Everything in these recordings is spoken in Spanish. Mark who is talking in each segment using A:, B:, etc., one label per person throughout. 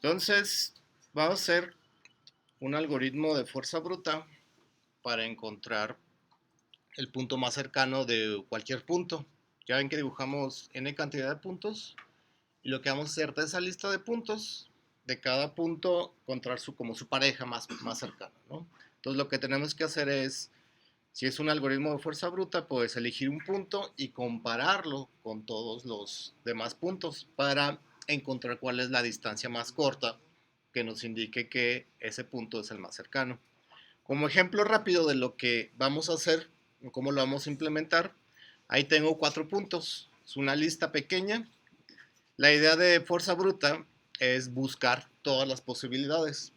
A: Entonces, vamos a hacer un algoritmo de fuerza bruta para encontrar el punto más cercano de cualquier punto. Ya ven que dibujamos n cantidad de puntos y lo que vamos a hacer de esa lista de puntos, de cada punto encontrar como su pareja más cercana, ¿no? Entonces lo que tenemos que hacer es, si es un algoritmo de fuerza bruta, pues elegir un punto y compararlo con todos los demás puntos para encontrar cuál es la distancia más corta que nos indique que ese punto es el más cercano. Como ejemplo rápido de lo que vamos a hacer, cómo lo vamos a implementar, ahí tengo 4 puntos. Es una lista pequeña. La idea de fuerza bruta es buscar todas las posibilidades.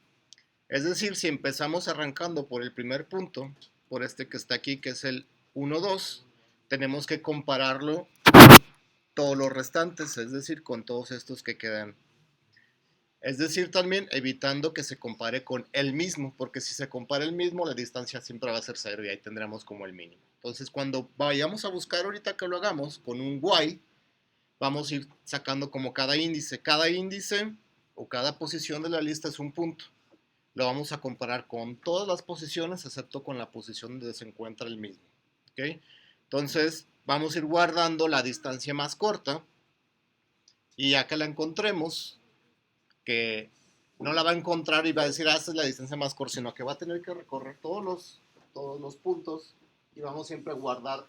A: Es decir, si empezamos arrancando por el primer punto, por este que está aquí, que es el 1, 2, tenemos que compararlo con todos los restantes, es decir, con todos estos que quedan. Es decir, también evitando que se compare con el mismo, porque si se compara el mismo, la distancia siempre va a ser 0 y ahí tendremos como el mínimo. Entonces, cuando vayamos a buscar ahorita que lo hagamos con un y, vamos a ir sacando como cada índice. Cada índice o cada posición de la lista es un punto. Lo vamos a comparar con todas las posiciones, excepto con la posición donde se encuentra el mismo. ¿Okay? Entonces, vamos a ir guardando la distancia más corta y ya que la encontremos, que no la va a encontrar y va a decir, esta es la distancia más corta, sino que va a tener que recorrer todos los puntos y vamos siempre a guardar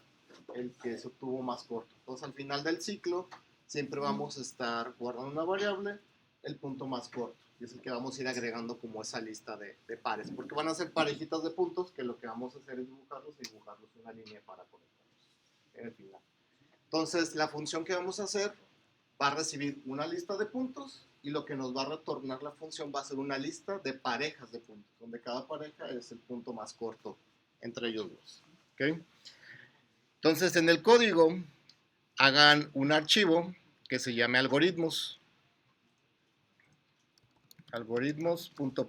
A: el que se obtuvo más corto. Entonces, al final del ciclo, siempre vamos a estar guardando una variable, el punto más corto. Y es el que vamos a ir agregando como esa lista de pares, porque van a ser parejitas de puntos que lo que vamos a hacer es dibujarlos y dibujarlos en una línea para conectarlos en el final. Entonces, la función que vamos a hacer va a recibir una lista de puntos y lo que nos va a retornar la función va a ser una lista de parejas de puntos, donde cada pareja es el punto más corto entre ellos dos. ¿Okay? Entonces, en el código, hagan un archivo que se llame algoritmos, algoritmos.py.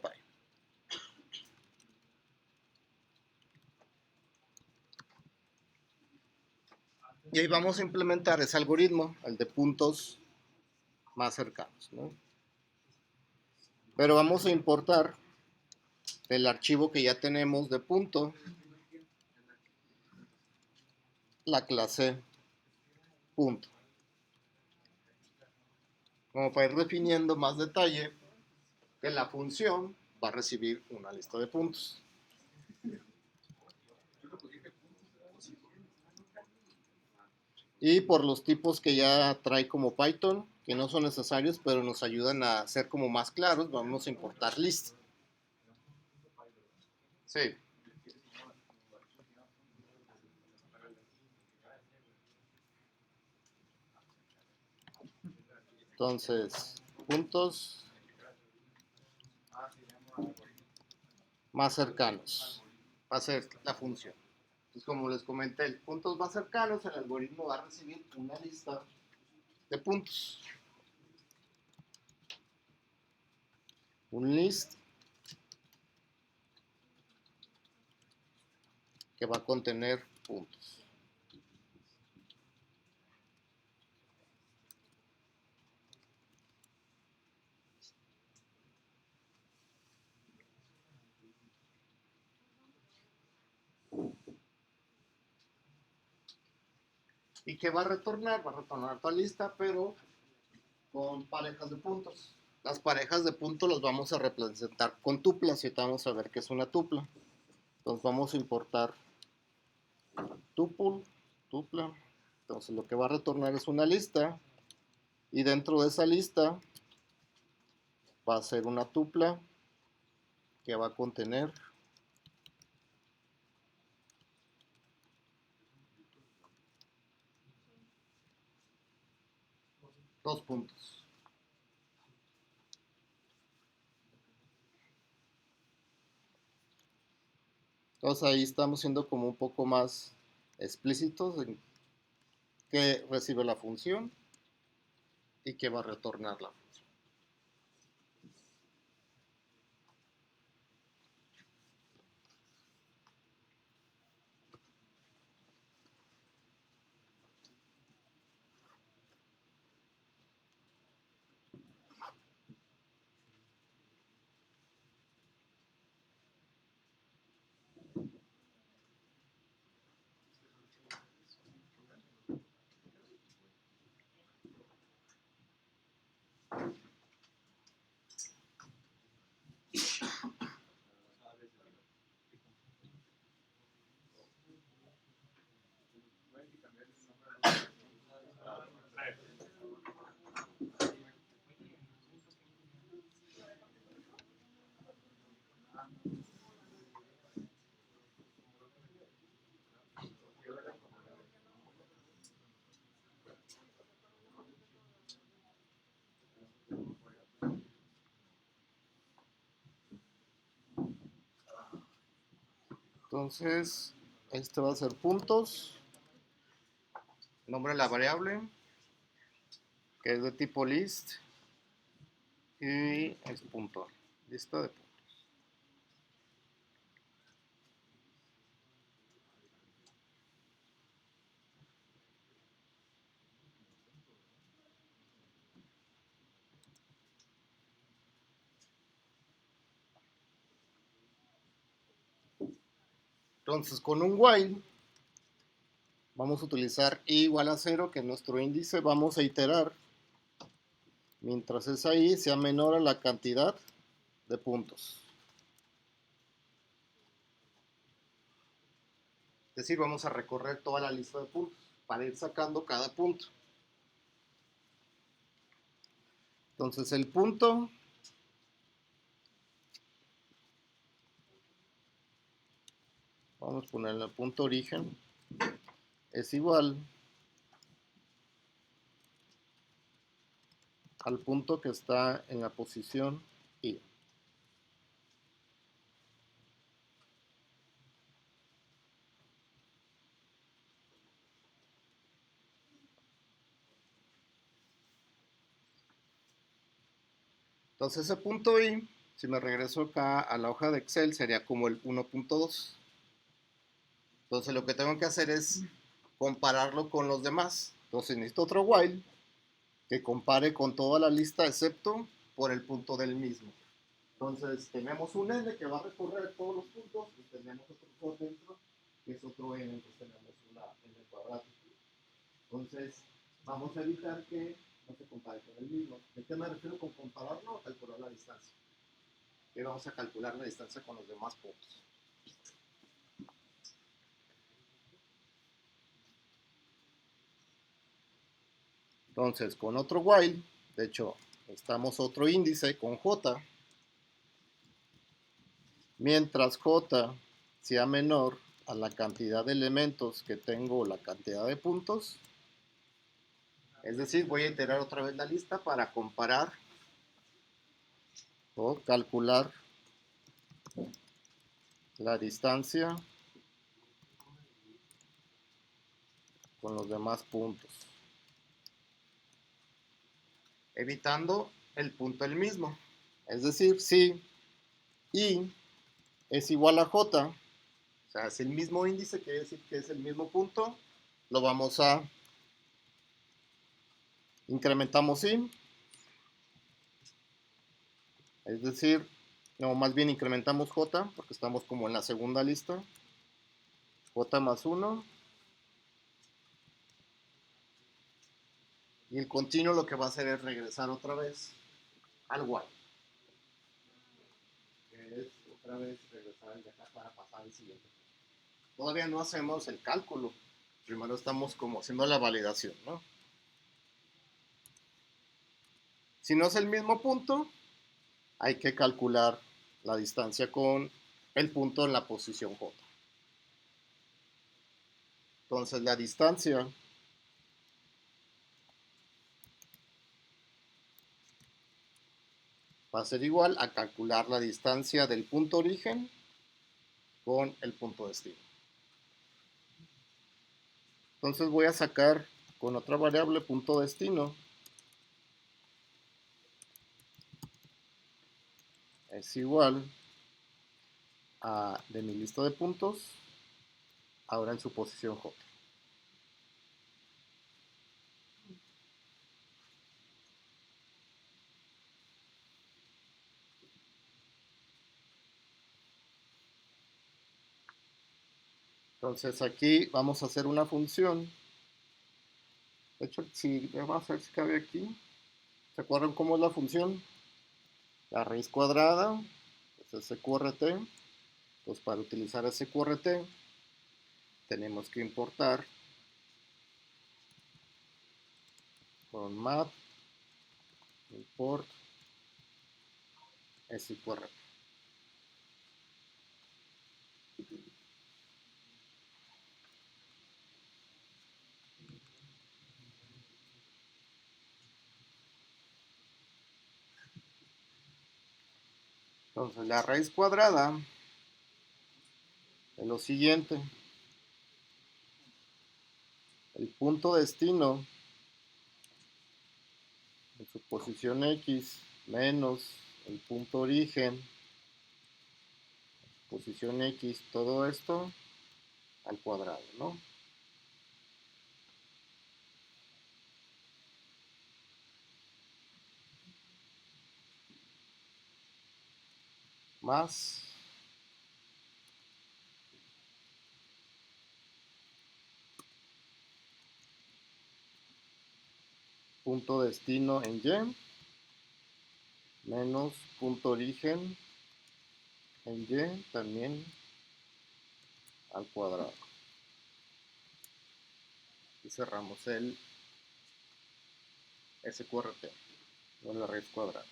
A: Y ahí vamos a implementar ese algoritmo, el de puntos más cercanos, ¿no? Pero vamos a importar el archivo que ya tenemos de punto, la clase punto. Como para ir definiendo más detalle, que la función va a recibir una lista de puntos. Y por los tipos que ya trae como Python, que no son necesarios, pero nos ayudan a ser como más claros, vamos a importar list. Sí. Entonces, puntos más cercanos va a ser la función. Entonces, como les comenté, puntos más cercanos, el algoritmo va a recibir una lista de puntos. Un list que va a contener puntos. ¿Y qué va a retornar? Va a retornar toda lista, pero con parejas de puntos. Las parejas de puntos las vamos a representar con tuplas y vamos a ver qué es una tupla. Entonces vamos a importar tuple, tupla. Entonces lo que va a retornar es una lista y dentro de esa lista va a ser una tupla que va a contener dos puntos. Entonces ahí estamos siendo como un poco más explícitos en qué recibe la función y qué va a retornar la función. Entonces, este va a ser puntos, nombre de la variable, que es de tipo list, y es punto, lista de puntos. Entonces, con un while, vamos a utilizar i igual a 0, que es nuestro índice. Vamos a iterar mientras esa i sea menor a la cantidad de puntos. Es decir, vamos a recorrer toda la lista de puntos para ir sacando cada punto. Entonces, el punto vamos a ponerle el punto origen, es igual al punto que está en la posición i. Entonces ese punto i, si me regreso acá a la hoja de Excel, sería como el 1.2. Entonces lo que tengo que hacer es compararlo con los demás. Entonces necesito otro while que compare con toda la lista excepto por el punto del mismo. Entonces tenemos un n que va a recorrer todos los puntos y tenemos otro por dentro que es otro n, entonces tenemos una n cuadrada. Entonces vamos a evitar que no se compare con el mismo. ¿De qué me refiero con compararlo? Calcular la distancia. Y vamos a calcular la distancia con los demás puntos. Entonces, con otro while, de hecho, necesitamos otro índice con j, mientras j sea menor a la cantidad de elementos que tengo, la cantidad de puntos. Es decir, voy a iterar otra vez la lista para comparar o calcular la distancia con los demás puntos, evitando el punto el mismo. Es decir, si i es igual a j, o sea, es el mismo índice, quiere decir que es el mismo punto, lo vamos a incrementamos i, es decir, no, más bien incrementamos j, porque estamos como en la segunda lista, j más 1, y el continuo lo que va a hacer es regresar otra vez al while, que es otra vez regresar al de acá para pasar al siguiente. Todavía no hacemos el cálculo, primero estamos como haciendo la validación, ¿no? Si no es el mismo punto, hay que calcular la distancia con el punto en la posición j. Entonces la distancia va a ser igual a calcular la distancia del punto origen con el punto destino. Entonces voy a sacar con otra variable punto destino. Es igual a de mi lista de puntos, ahora en su posición j. Entonces aquí vamos a hacer una función. De hecho, si vamos a ver si cabe aquí. ¿Se acuerdan cómo es la función? La raíz cuadrada es sqrt. Entonces para utilizar sqrt tenemos que importar con map import sqrt. Entonces la raíz cuadrada, en lo siguiente. El punto destino en su posición X menos el punto origen, posición X, todo esto al cuadrado, ¿no? Más punto destino en Y menos punto origen en Y también al cuadrado. Y cerramos el SQRT, no la raíz cuadrada.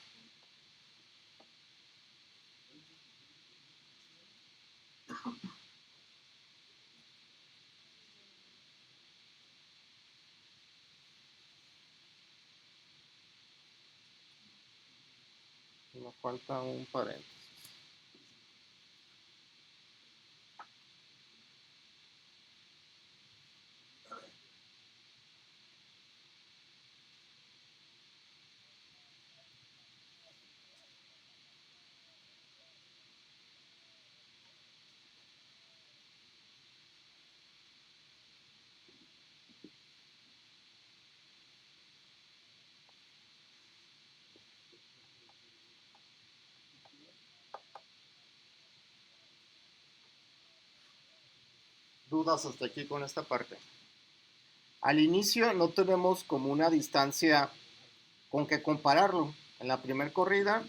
A: Nos falta un paréntesis. ¿Dudas hasta aquí con esta parte? Al inicio no tenemos como una distancia con que compararlo. En la primera corrida,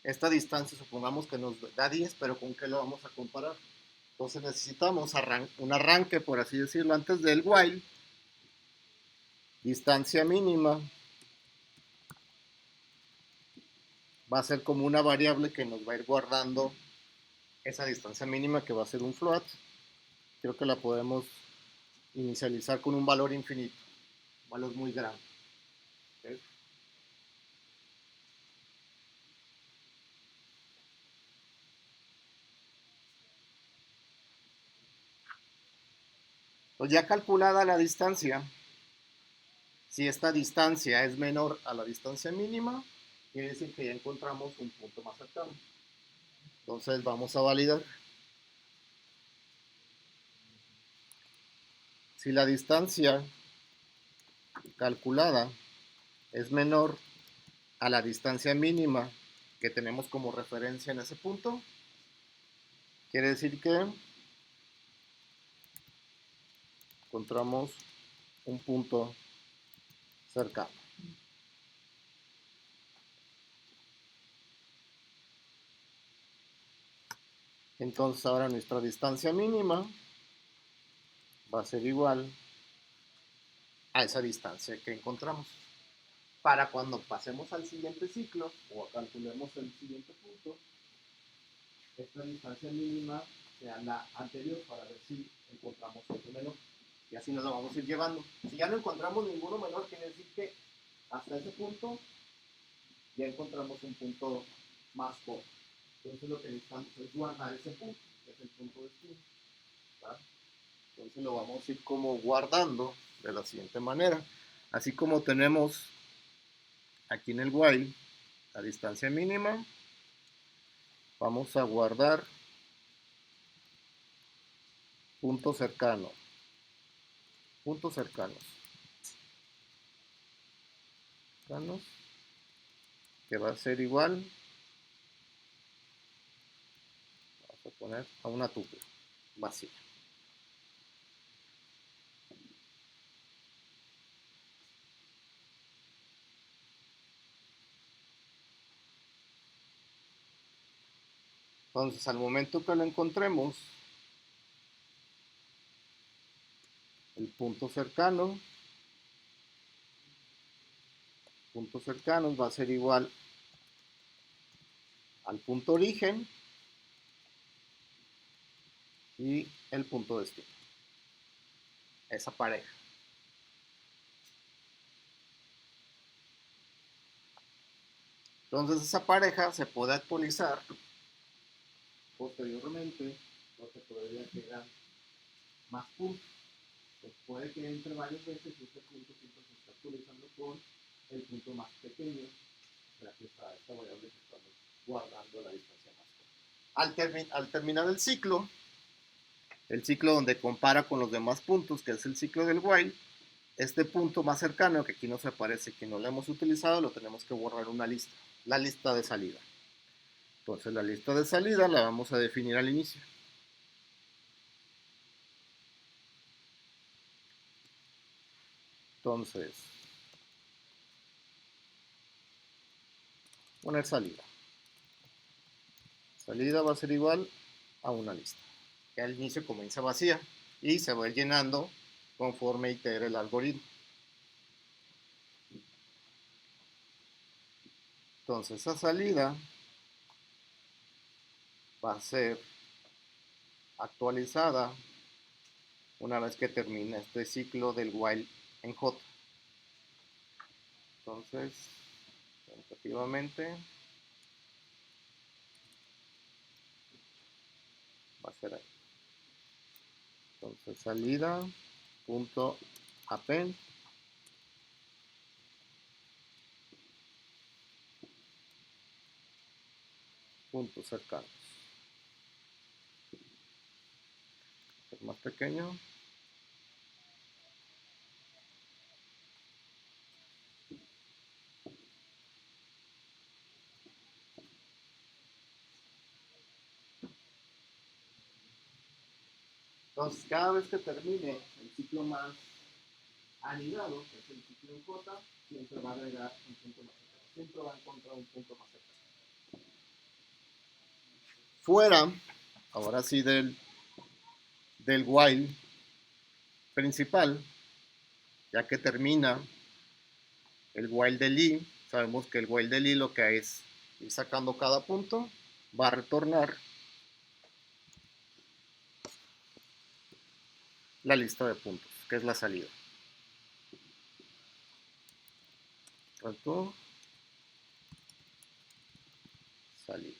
A: esta distancia supongamos que nos da 10, pero ¿con qué lo vamos a comparar? Entonces necesitamos un arranque, por así decirlo, antes del while. Distancia mínima va a ser como una variable que nos va a ir guardando esa distancia mínima, que va a ser un float. Creo que la podemos inicializar con un valor infinito, un valor muy grande. ¿Okay? Pues ya calculada la distancia, si esta distancia es menor a la distancia mínima, quiere decir que ya encontramos un punto más cercano. Entonces vamos a validar. Si la distancia calculada es menor a la distancia mínima que tenemos como referencia en ese punto, quiere decir que encontramos un punto cercano. Entonces ahora nuestra distancia mínima va a ser igual a esa distancia que encontramos. Para cuando pasemos al siguiente ciclo o calculemos el siguiente punto, esta distancia mínima sea la anterior para ver si encontramos otro menor. Y así nos lo vamos a ir llevando. Si ya no encontramos ninguno menor, quiere decir que hasta ese punto ya encontramos un punto más corto. Entonces lo que necesitamos es guardar ese punto, que es el punto destino. ¿Verdad? Entonces lo vamos a ir como guardando de la siguiente manera. Así como tenemos aquí en el while la distancia mínima, vamos a guardar puntos cercanos. Puntos cercanos. Que va a ser igual, vamos a poner a una tuple vacía. Entonces, al momento que lo encontremos, el puntos cercanos va a ser igual al punto origen y el punto destino. Esa pareja. Entonces esa pareja se puede actualizar posteriormente o te podría quedar más puntos. Pues puede que entre varias veces y este punto siempre se está actualizando con el punto más pequeño, gracias a esta variable que estamos guardando la distancia más corta. Al terminar el ciclo donde compara con los demás puntos, que es el ciclo del while, este punto más cercano, que aquí nos aparece que no lo hemos utilizado, lo tenemos que borrar en una lista, la lista de salida. Entonces la lista de salida la vamos a definir al inicio. Entonces, poner salida. Salida va a ser igual a una lista, que al inicio comienza vacía y se va a ir llenando conforme itere el algoritmo. Entonces esa salida va a ser actualizada una vez que termine este ciclo del while en J. Entonces, tentativamente, va a ser ahí. Entonces, salida, punto append, puntos cercanos. Es más pequeño. Entonces, cada vez que termine el ciclo más anidado, que es el ciclo en J, siempre va a agregar un punto más cercano. Siempre va a encontrar un punto más cercano. Fuera, ahora sí, del while principal, ya que termina el while del i, sabemos que el while del i lo que es ir sacando cada punto, va a retornar la lista de puntos, que es la salida. Return, salida.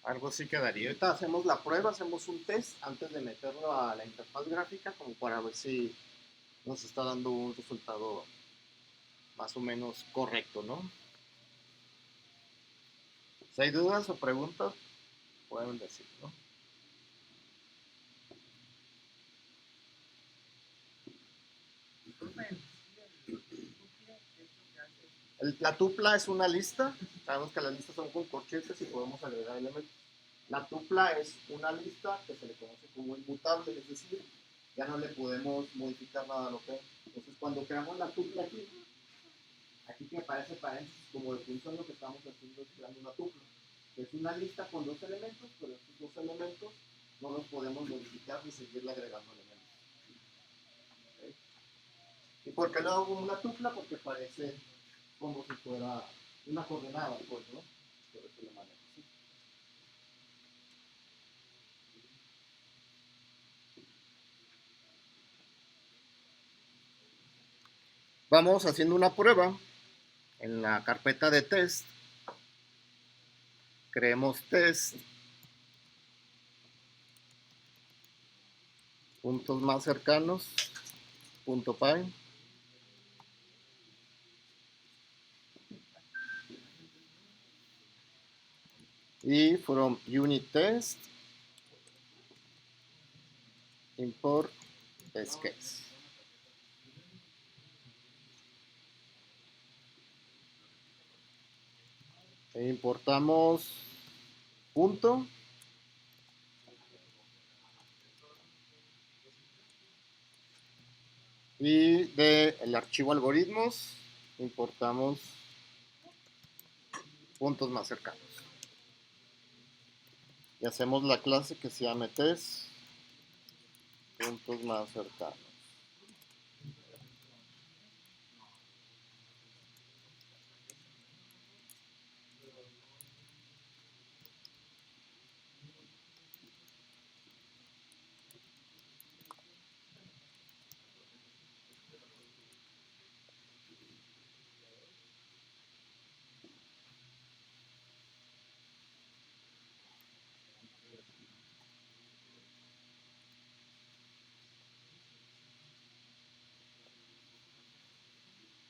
A: Algo así quedaría. Ahorita hacemos la prueba, hacemos un test antes de meterlo a la interfaz gráfica, como para ver si nos está dando un resultado más o menos correcto, ¿no? Si hay dudas o preguntas, pueden decir, ¿no? La tupla es una lista. Sabemos que las listas son con corchetes y podemos agregar elementos. La tupla es una lista que se le conoce como inmutable, es decir, ya no le podemos modificar nada a lo que es. Entonces, cuando creamos la tupla aquí que aparece paréntesis como definición, lo que estamos haciendo es creando una tupla, que es una lista con dos elementos, pero estos dos elementos no los podemos modificar ni seguirle agregando elementos. ¿Okay? ¿Y por qué lo hago como una tupla? Porque parece como si fuera una coordenada, pues, ¿no? Por eso lo manejo así. Vamos haciendo una prueba en la carpeta de test. Creemos test, puntos más cercanos, punto py. Y from unit test, import test case. E importamos punto y del archivo algoritmos importamos puntos más cercanos. Y hacemos la clase que se llame test puntos más cercanos.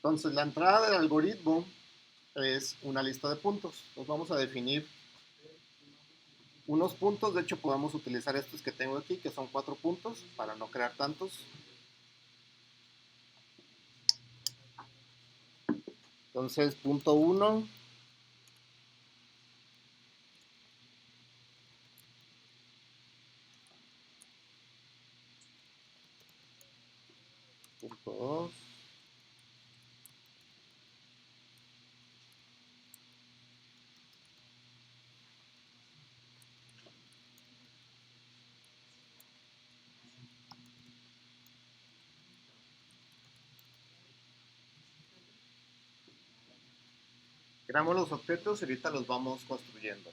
A: Entonces, la entrada del algoritmo es una lista de puntos. Nos vamos a definir unos puntos. De hecho, podemos utilizar estos que tengo aquí, que son 4 puntos, para no crear tantos. Entonces, punto 1. Punto 2. Creamos los objetos y ahorita los vamos construyendo.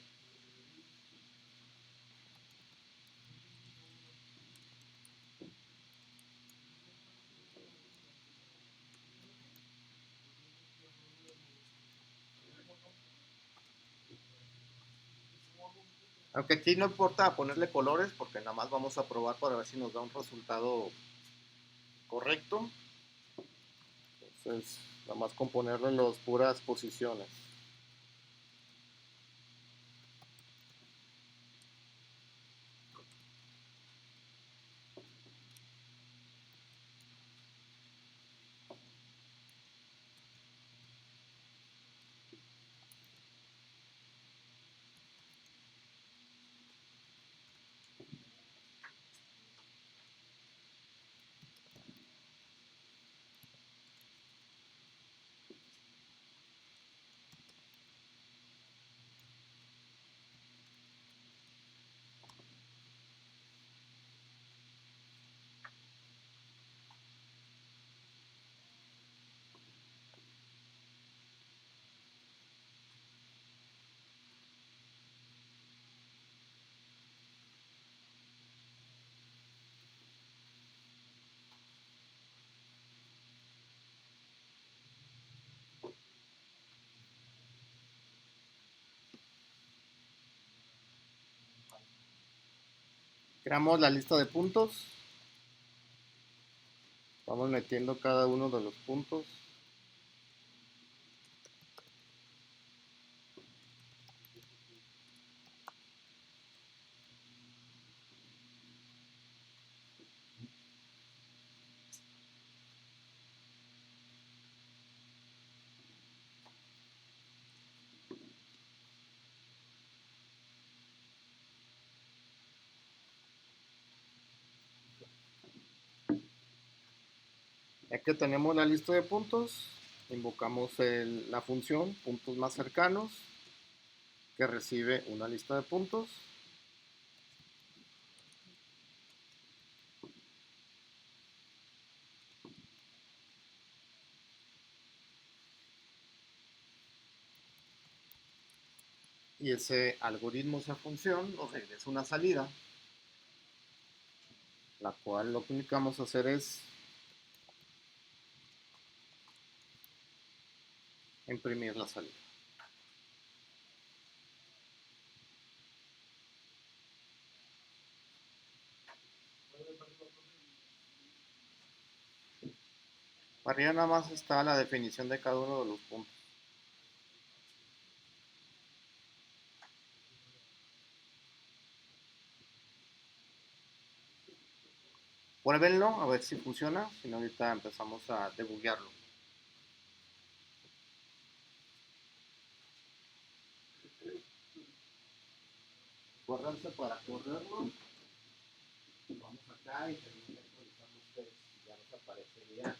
A: Aunque aquí no importa ponerle colores porque nada más vamos a probar para ver si nos da un resultado correcto. Entonces, nada más con ponerle las puras posiciones. Creamos la lista de puntos. Vamos metiendo cada uno de los puntos. Ya que tenemos la lista de puntos, invocamos la función puntos más cercanos, que recibe una lista de puntos. Y ese algoritmo, esa función, nos regresa una salida, la cual lo que vamos a hacer es imprimir la salida. Arriba nada más está la definición de cada uno de los puntos. Pruébenlo a ver si funciona, si no ahorita empezamos a debuguearlo. Acuérdense para correrlo. Vamos acá y tenemos que actualizar los textos. Ya nos aparecería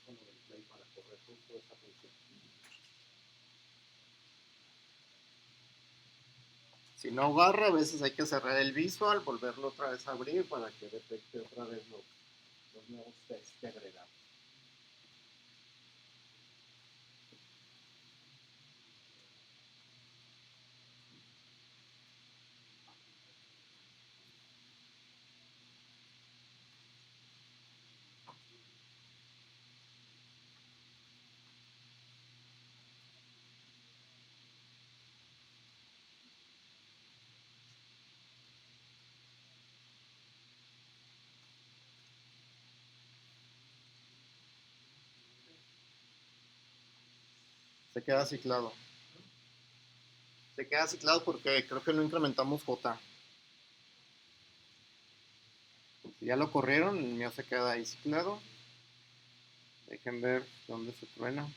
A: con el play para correr. justo esa función. Si no agarra, a veces hay que cerrar el visual, volverlo otra vez a abrir para que detecte otra vez los nuevos tests que agregamos. Se queda ciclado. Se queda ciclado porque creo que no incrementamos J. Si ya lo corrieron, el mío se queda ahí ciclado. Dejen ver dónde se truena.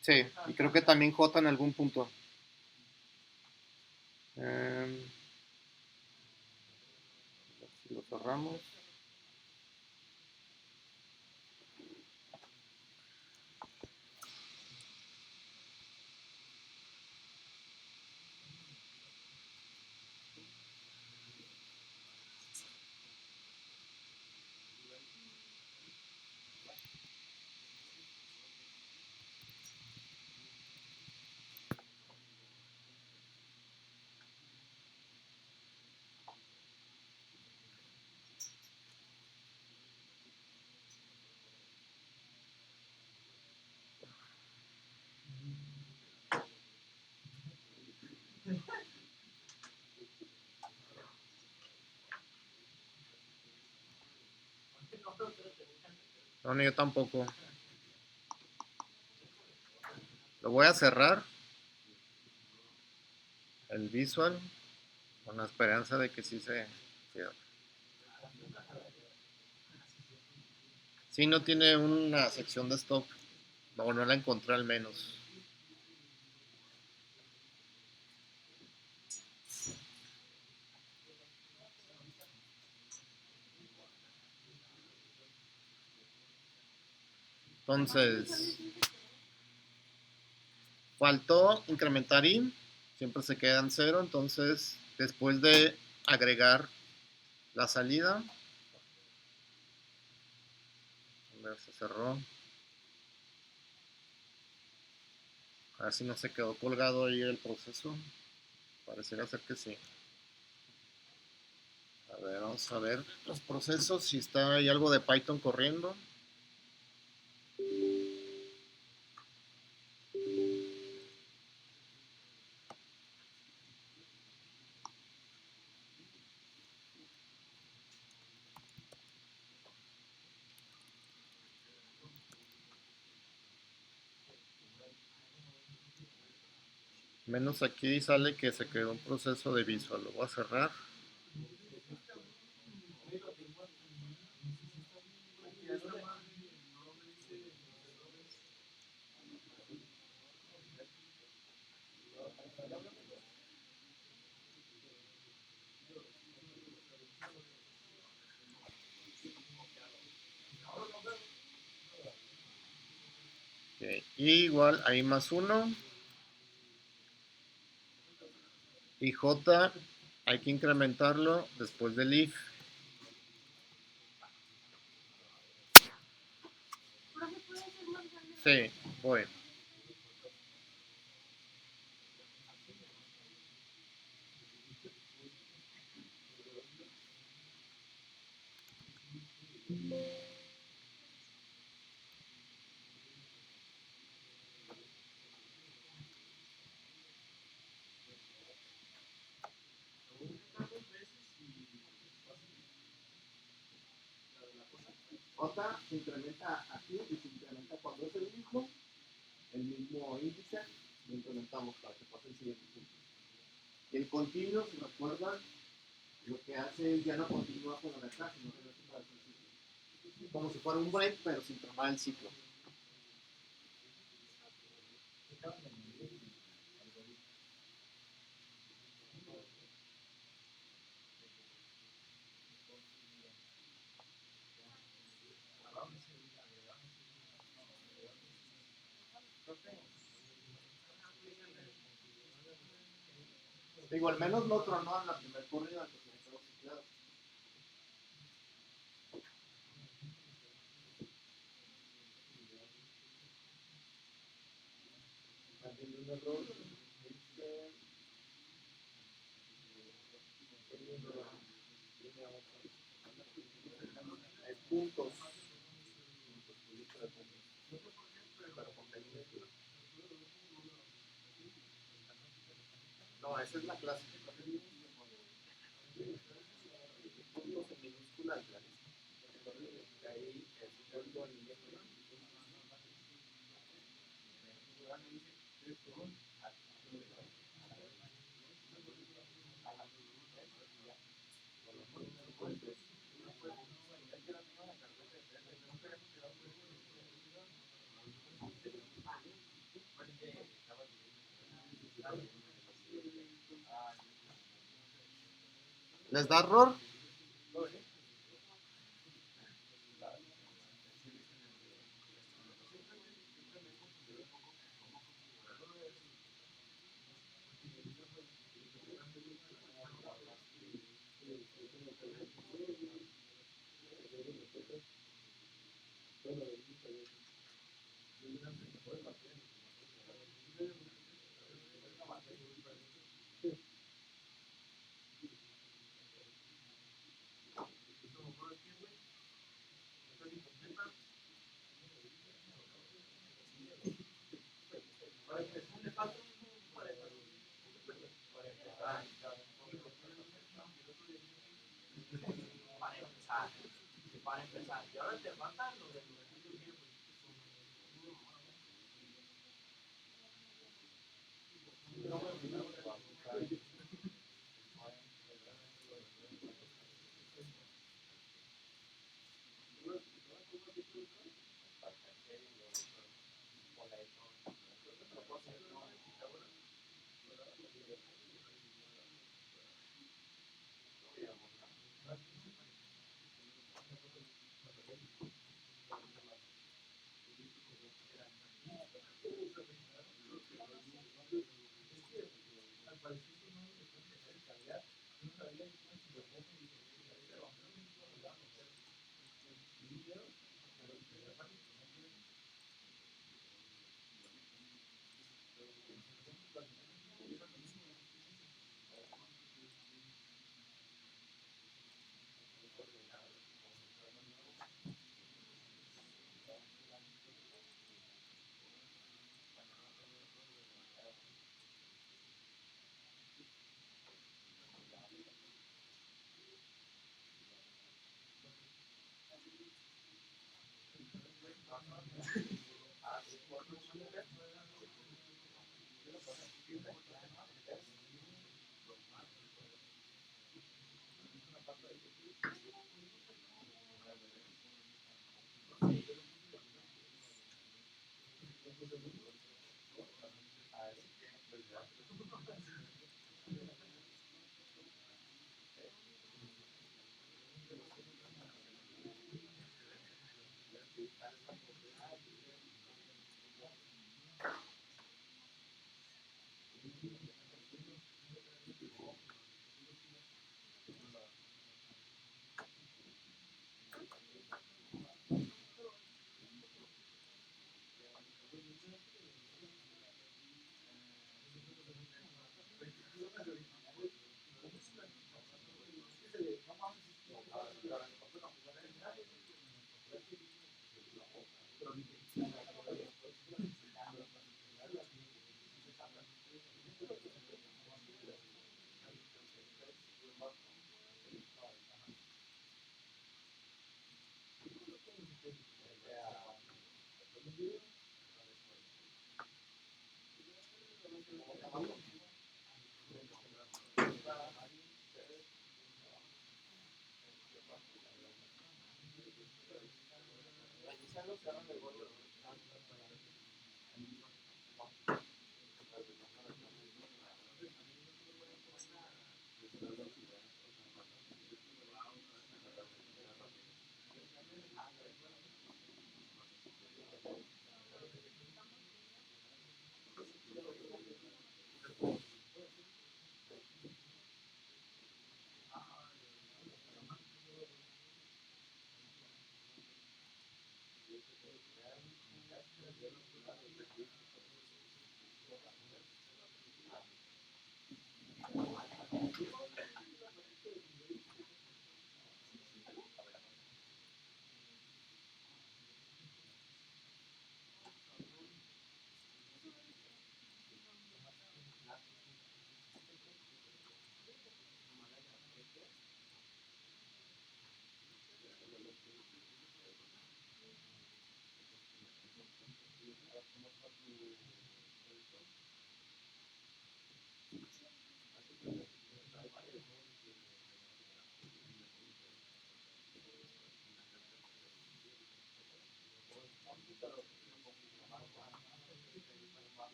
A: Sí, y creo que también J en algún punto. Si lo cerramos. No, ni yo tampoco. Lo voy a cerrar. El visual. Con la esperanza de que sí se cierre. Sí, no tiene una sección de stop. No, no la encontré al menos. Entonces, faltó incrementar in. Siempre se queda en cero. Entonces, después de agregar la salida, a ver, se cerró. A ver si no se quedó colgado ahí el proceso. Pareciera ser que sí. A ver, vamos a ver los procesos. Si está ahí algo de Python corriendo. Menos aquí sale que se quedó un proceso de visual. Lo voy a cerrar. Okay. Igual ahí más uno. Y J hay que incrementarlo después del if. Sí, voy. J se incrementa aquí y se incrementa cuando es el mismo índice, lo incrementamos para que pase el siguiente punto. Y el continuo, si recuerdan, lo que hace es ya no continúa con la de acá, sino que regresa para el ciclo. Como si fuera un break, pero sin tomar el ciclo. Digo, al menos no tronó en la primera corrida que se quedó ciclado. Haciendo un error, hay puntos. No, esa es la clase. Puntos en minúscula al clase. Ahí es punto en minúscula. ¿Les da error? Para empezar, y ahora te faltan los de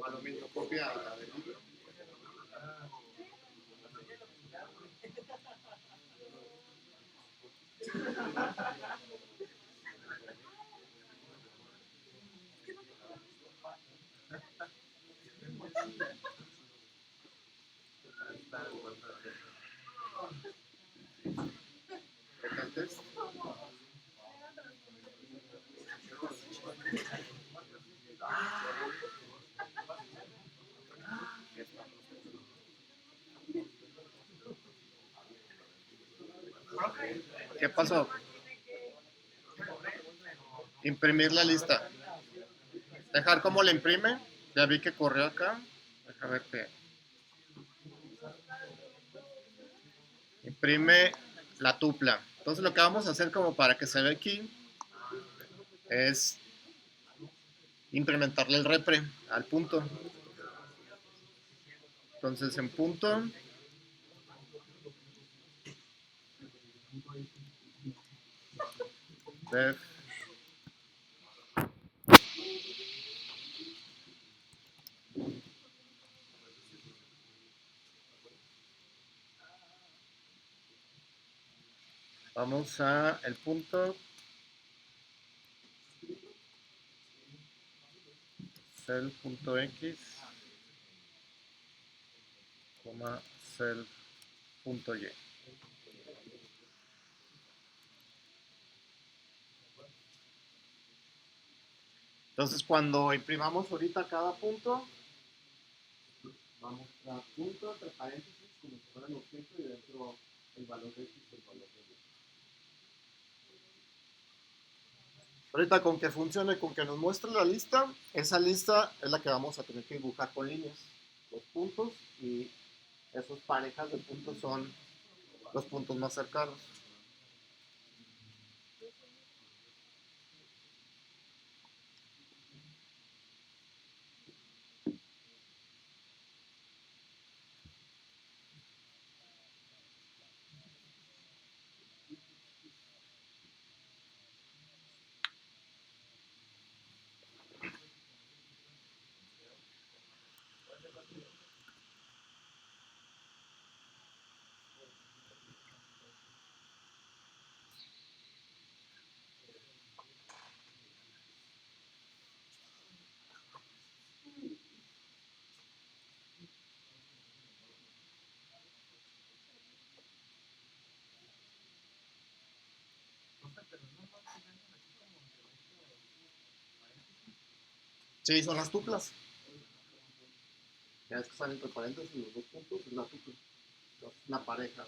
A: Aluminio, copia del libro. Recantes. ¿Qué pasó? Imprimir la lista. Dejar como la imprime. Ya vi que corrió acá. Deja ver qué. Imprime la tupla. Entonces lo que vamos a hacer como para que se vea aquí es implementarle el repre al punto. Entonces en punto def vamos a el punto self.x, self.y. Entonces cuando imprimamos ahorita cada punto, vamos a punto entre paréntesis como si fuera el objeto y dentro el valor de x y el valor de y. Ahorita con que funcione, con que nos muestre la lista, esa lista es la que vamos a tener que dibujar con líneas, los puntos, y esas parejas de puntos son los puntos más cercanos. Sí, son las tuplas. Ya es que salen entre paréntesis los dos puntos, es la tupla. Es una pareja.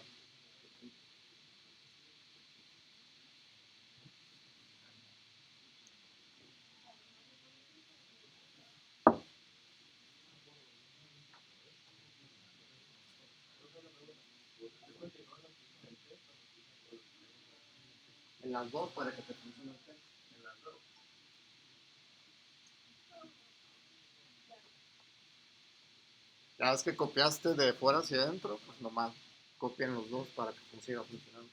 A: En las dos para que te funcione el texto. Ya ves que copiaste de fuera hacia adentro, pues nomás copien los dos para que siga funcionando.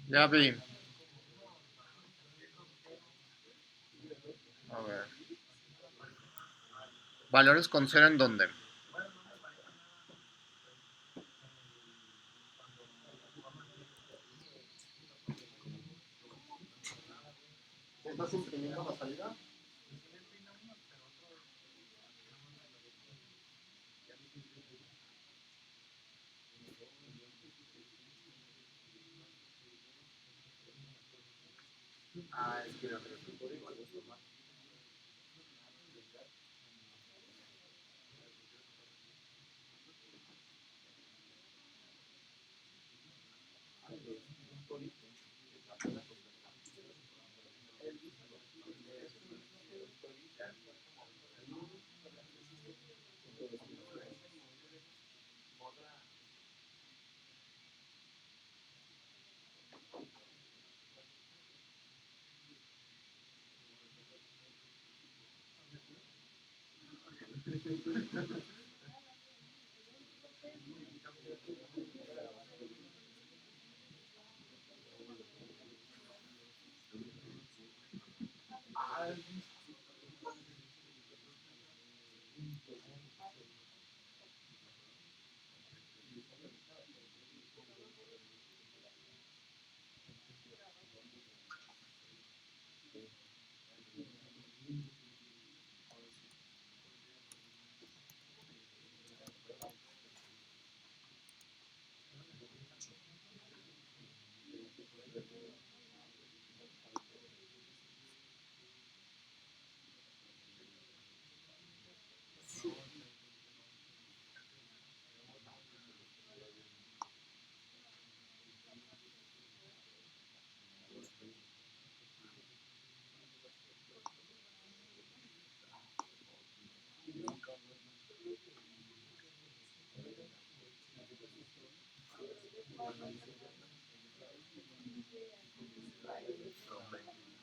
A: Ya vi. A ver. Valores con cero en dónde. ¿Estás imprimiendo la salida? Ah, es que el código es normal.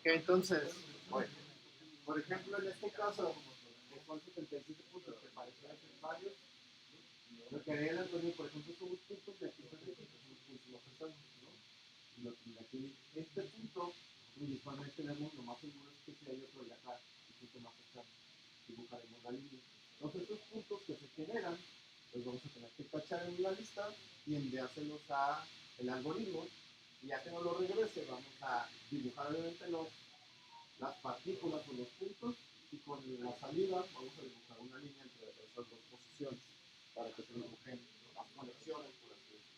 A: Que entonces, bueno, por ejemplo, en este caso, que son 77 puntos que parecen ser varios, lo que haría el algoritmo, por ejemplo, son los puntos de aquí, que son los puntos más cercanos, ¿no? Y lo que de aquí, este punto, usualmente tenemos lo más seguro es que sea otro de acá, el punto más cercano. Dibujaremos la línea. Entonces, estos puntos que se generan, los vamos a tener que tachar en una lista y enviárselos a el algoritmo. Y ya que nos lo regrese, vamos a dibujar obviamente las partículas o los puntos y con la salida vamos a dibujar una línea entre esas dos posiciones para que se dibujen las conexiones, por así decirlo.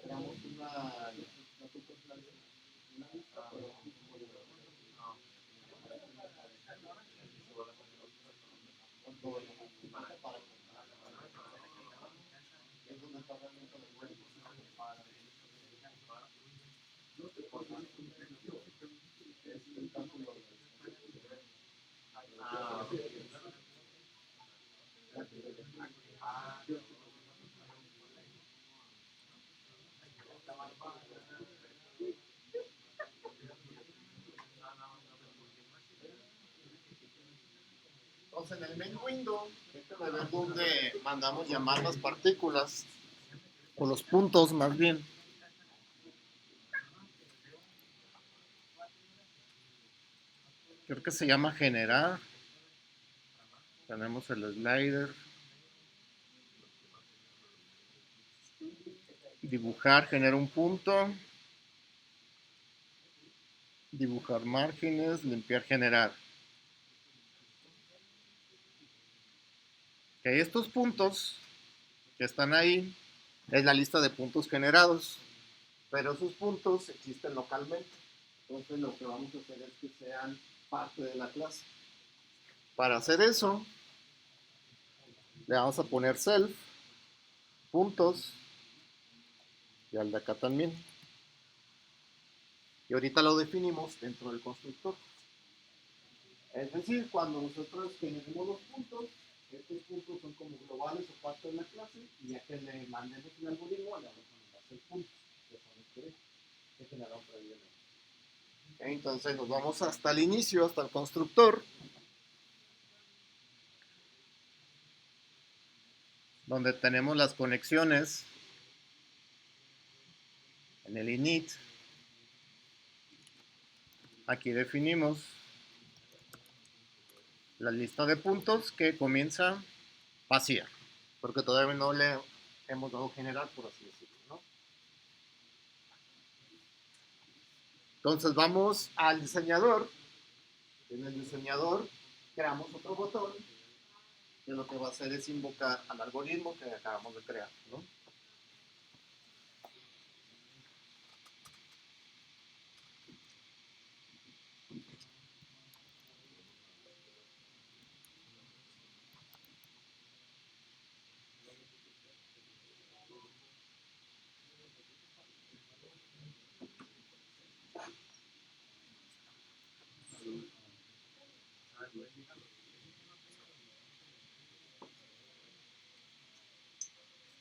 A: Creamos una es donde está realmente el cuerpo para el cálculo de entonces en el main window, déjame ver dónde mandamos llamar las partículas, o los puntos más bien. Creo que se llama generar. Tenemos el slider. Dibujar, genera un punto. Dibujar márgenes, limpiar, generar. Que estos puntos que están ahí es la lista de puntos generados, pero esos puntos existen localmente. Entonces lo que vamos a hacer es que sean parte de la clase. Para hacer eso, le vamos a poner self, puntos, y al de acá también. Y ahorita lo definimos dentro del constructor. Es decir, cuando nosotros generemos los puntos, estos puntos son como globales o parte de la clase, y ya que le mandemos un algoritmo, le vamos a mandar 6 puntos, que son los que generaron previamente. Entonces nos vamos hasta el inicio, hasta el constructor, donde tenemos las conexiones en el init. Aquí definimos la lista de puntos que comienza vacía, porque todavía no le hemos dado generar, por así decirlo, ¿no? Entonces vamos al diseñador. En el diseñador creamos otro botón que lo que va a hacer es invocar al algoritmo que acabamos de crear, ¿no?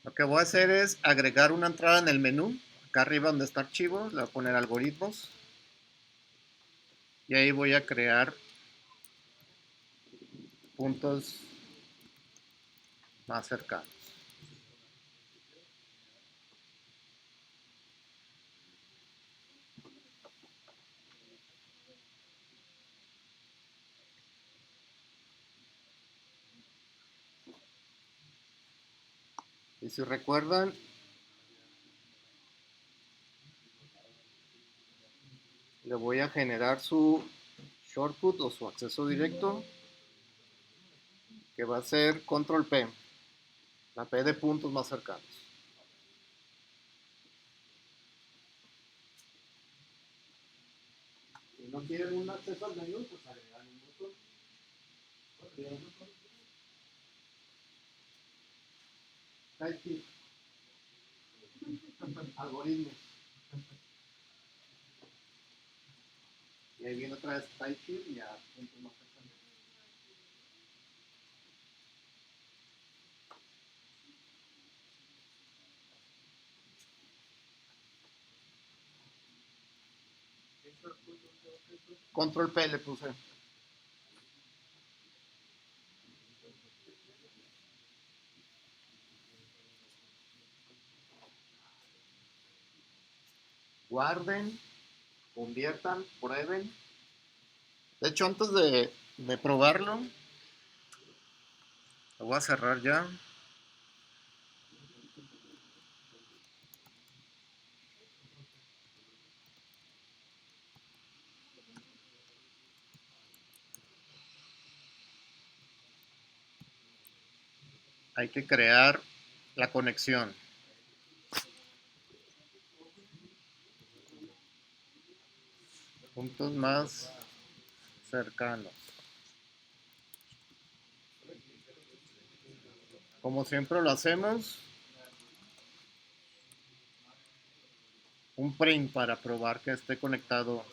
A: Lo que voy a hacer es agregar una entrada en el menú. Acá arriba donde está archivos, le voy a poner algoritmos. Y ahí voy a crear puntos más cercanos. Y si recuerdan, le voy a generar su shortcut o su acceso directo, que va a ser control P, la P de puntos más cercanos. Si no quieren un acceso al menú, pues agregan un botón. Type algoritmos. Y ahí viene otra vez type y a puntos más cercanos. Control P le puse. Guarden, conviertan, prueben. De hecho, antes de probarlo, lo voy a cerrar ya. Hay que crear la conexión. Puntos más cercanos. Como siempre lo hacemos, un print para probar que esté conectado.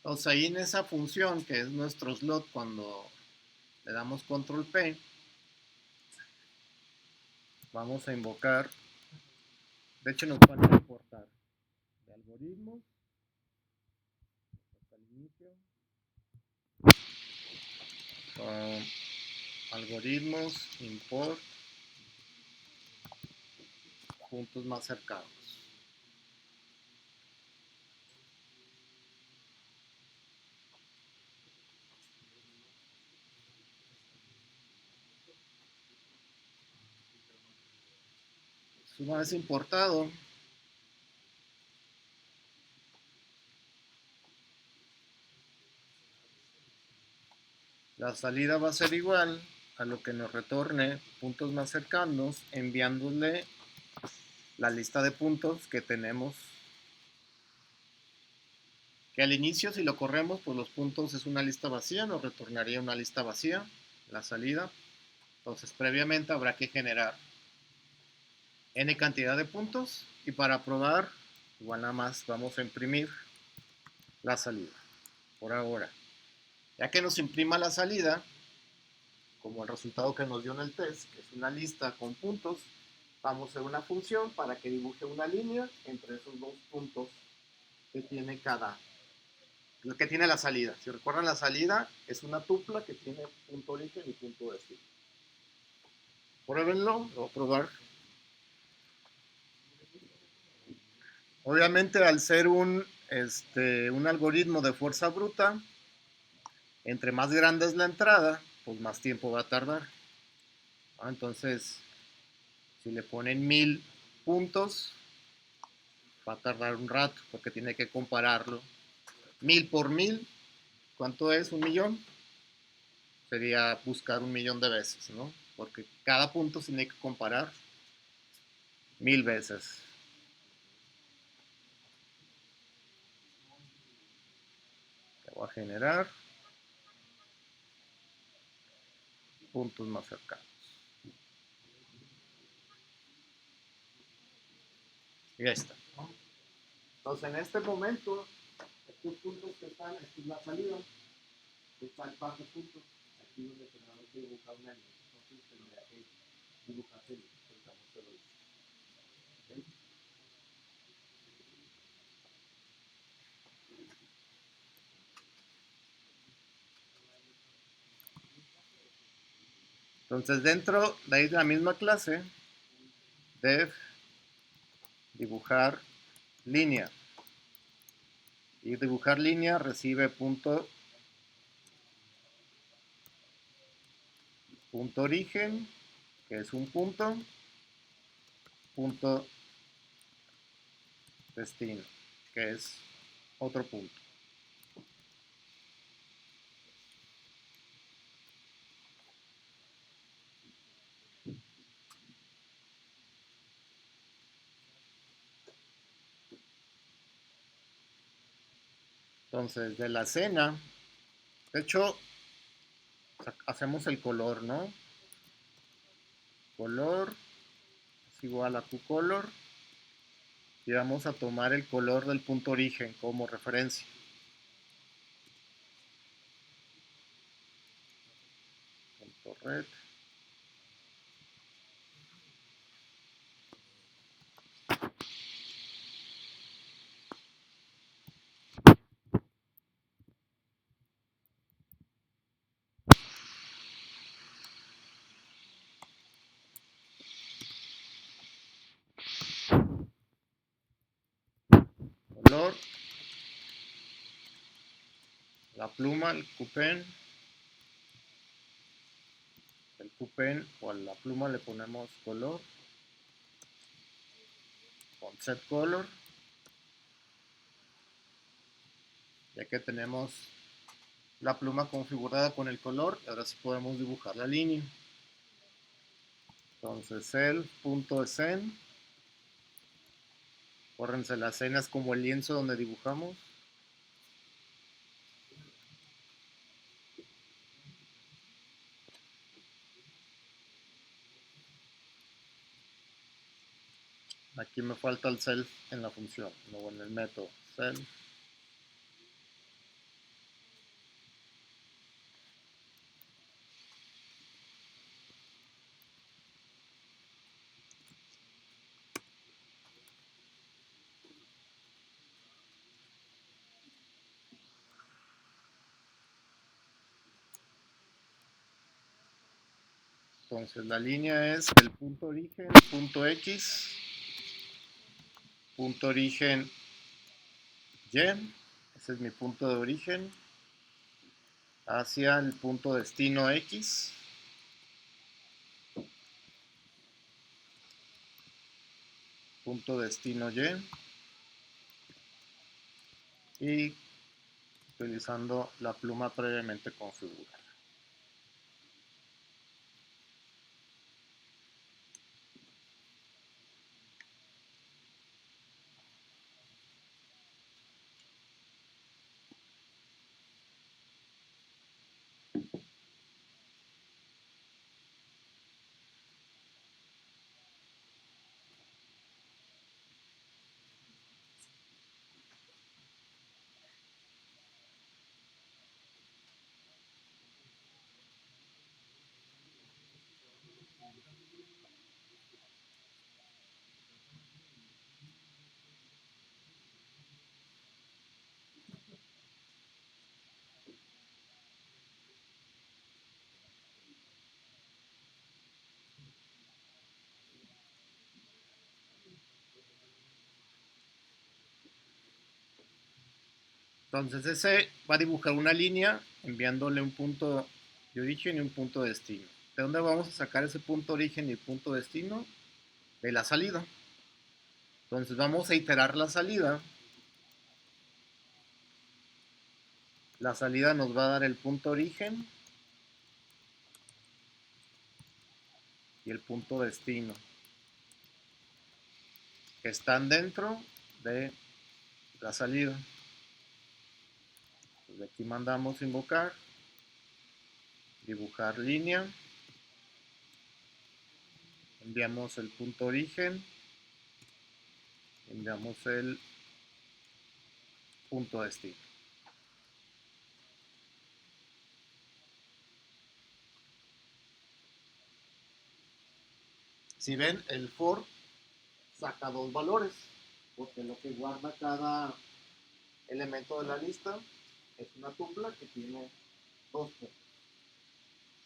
A: Entonces ahí en esa función que es nuestro slot cuando le damos control P, vamos a invocar, de hecho nos van a importar de algoritmos hasta el inicio, algoritmos, import, puntos más cercanos. Una vez importado, la salida va a ser igual a lo que nos retorne puntos más cercanos, enviándole la lista de puntos que tenemos. Que al inicio, si lo corremos, pues los puntos es una lista vacía, nos retornaría una lista vacía, la salida. Entonces, previamente habrá que generar n cantidad de puntos y para probar, igual nada más vamos a imprimir la salida por ahora. Ya que nos imprima la salida, como el resultado que nos dio en el test, que es una lista con puntos, vamos a hacer una función para que dibuje una línea entre esos dos puntos que tiene que tiene la salida. Si recuerdan, la salida es una tupla que tiene punto origen y punto destino. Pruébenlo, lo voy a probar. Obviamente, al ser un algoritmo de fuerza bruta, entre más grande es la entrada, pues más tiempo va a tardar. Entonces, si le ponen 1000 puntos, va a tardar un rato porque tiene que compararlo. 1000 por 1000, ¿cuánto es? ¿Un millón? Sería buscar un millón de veces, ¿no? Porque cada punto se tiene que comparar 1000 veces. Le voy a generar puntos más cercanos. Y ya está. Entonces, en este momento, estos puntos que están, esta es la salida, está el par de puntos, aquí donde tenemos que dibujar una línea. Entonces, tendría que dibujarse el ¿okay? Entonces, dentro de ahí de la misma clase, dev dibujar línea. Y dibujar línea recibe punto origen, que es un punto destino, que es otro punto. Entonces, de la escena, de hecho, hacemos el color, ¿no? Color es igual a QColor y vamos a tomar el color del punto origen como referencia. Punto red. Color, la pluma, el cupen o a la pluma le ponemos color con set color, ya que tenemos la pluma configurada con el color, ahora sí podemos dibujar la línea. Entonces self.scene, córrense las escenas como el lienzo donde dibujamos. Aquí me falta el self en la función, luego en el método self. Entonces la línea es del punto origen, punto origen Y, ese es mi punto de origen, hacia el punto destino X, punto destino y utilizando la pluma previamente configurada. Entonces ese va a dibujar una línea enviándole un punto de origen y un punto de destino. ¿De dónde vamos a sacar ese punto de origen y punto de destino? De la salida. Entonces vamos a iterar la salida. La salida nos va a dar el punto de origen y el punto de destino, que están dentro de la salida. Pues de aquí mandamos invocar, dibujar línea, enviamos el punto origen, enviamos el punto destino. Si ven, el for saca dos valores, porque lo que guarda cada elemento de la lista es una tupla que tiene dos puntos.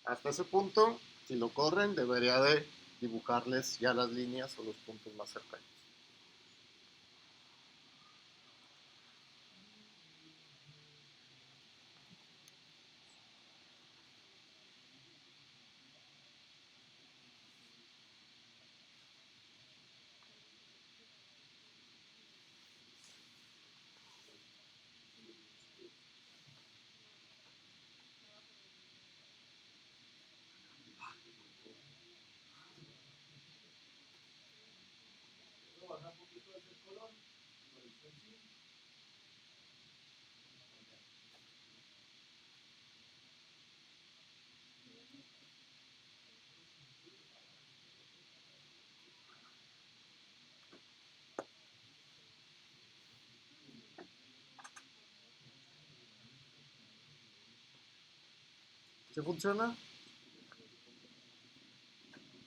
A: Hasta ese punto, si lo corren, debería de dibujarles ya las líneas o los puntos más cercanos. ¿Sí funciona?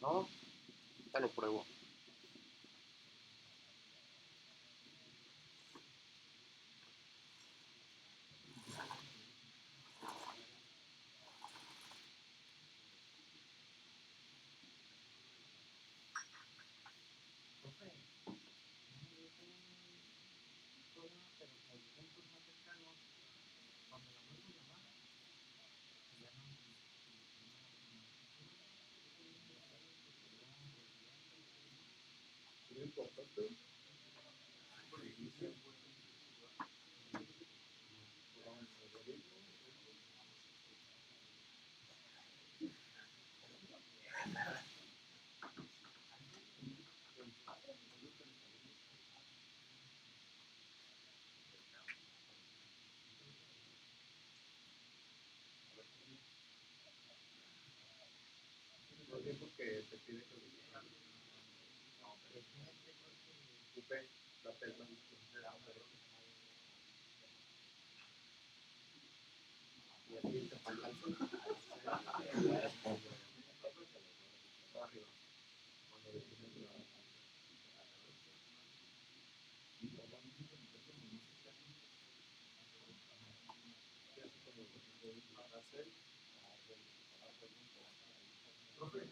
A: ¿No? Te lo pruebo. Los tiempos que te pide que ocupe la tela. Y aquí te falta el sol. Profe,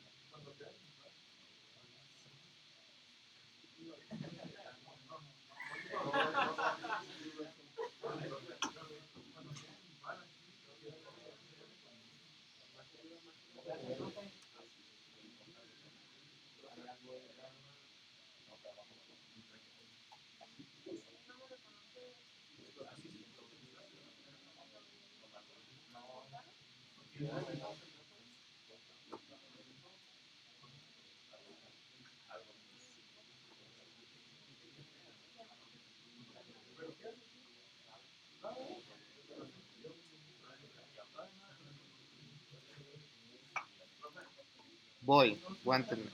A: Voy, aguántenme.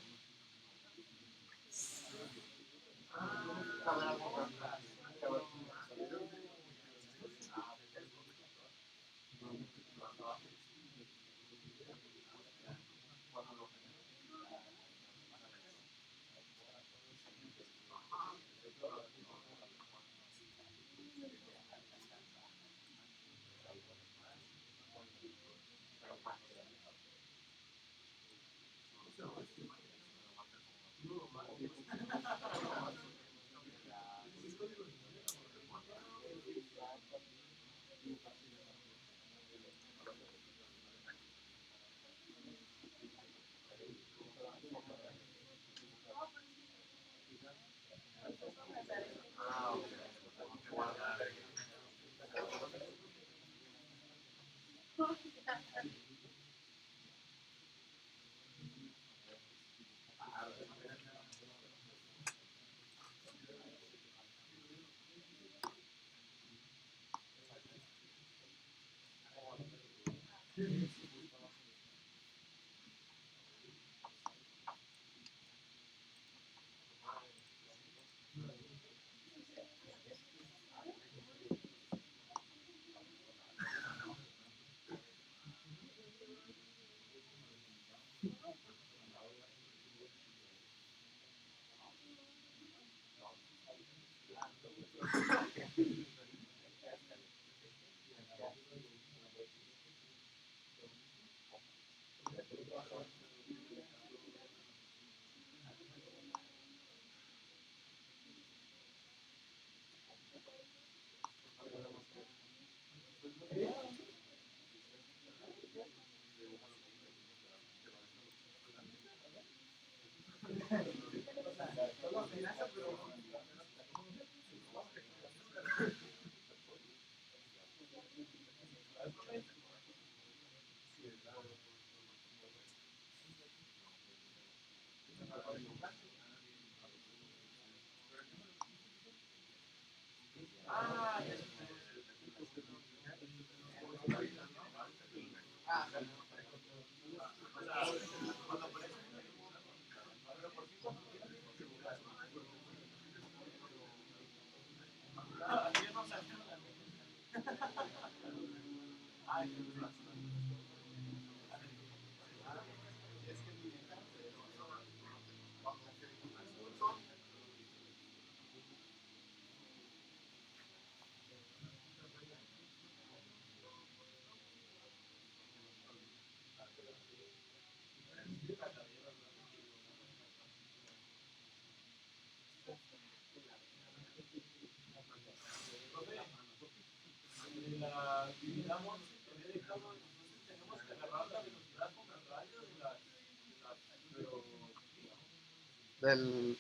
A: Del,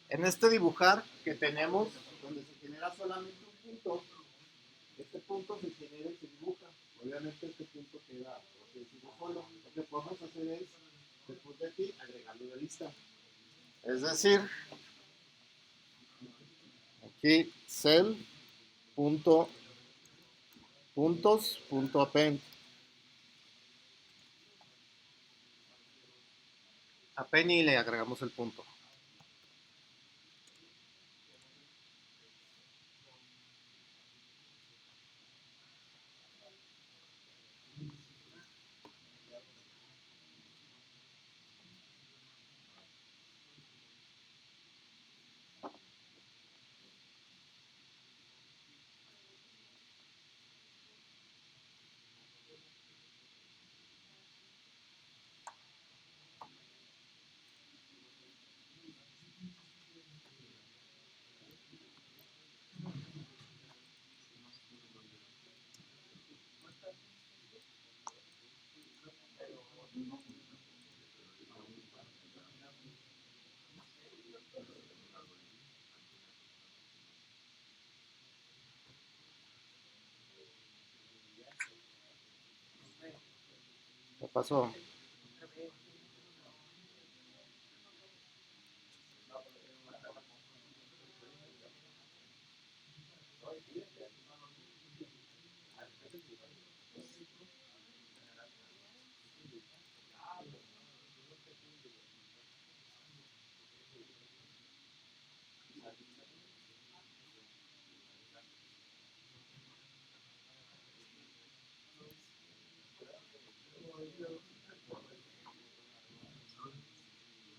A: en este dibujar que tenemos, donde se genera solamente un punto, este punto se genera y se dibuja. Obviamente este punto queda, por así decirlo, solo. Lo que podemos hacer es, después de aquí, agregarlo de lista. Es decir, aquí cell punto puntos punto append. Append y le agregamos el punto. pasó?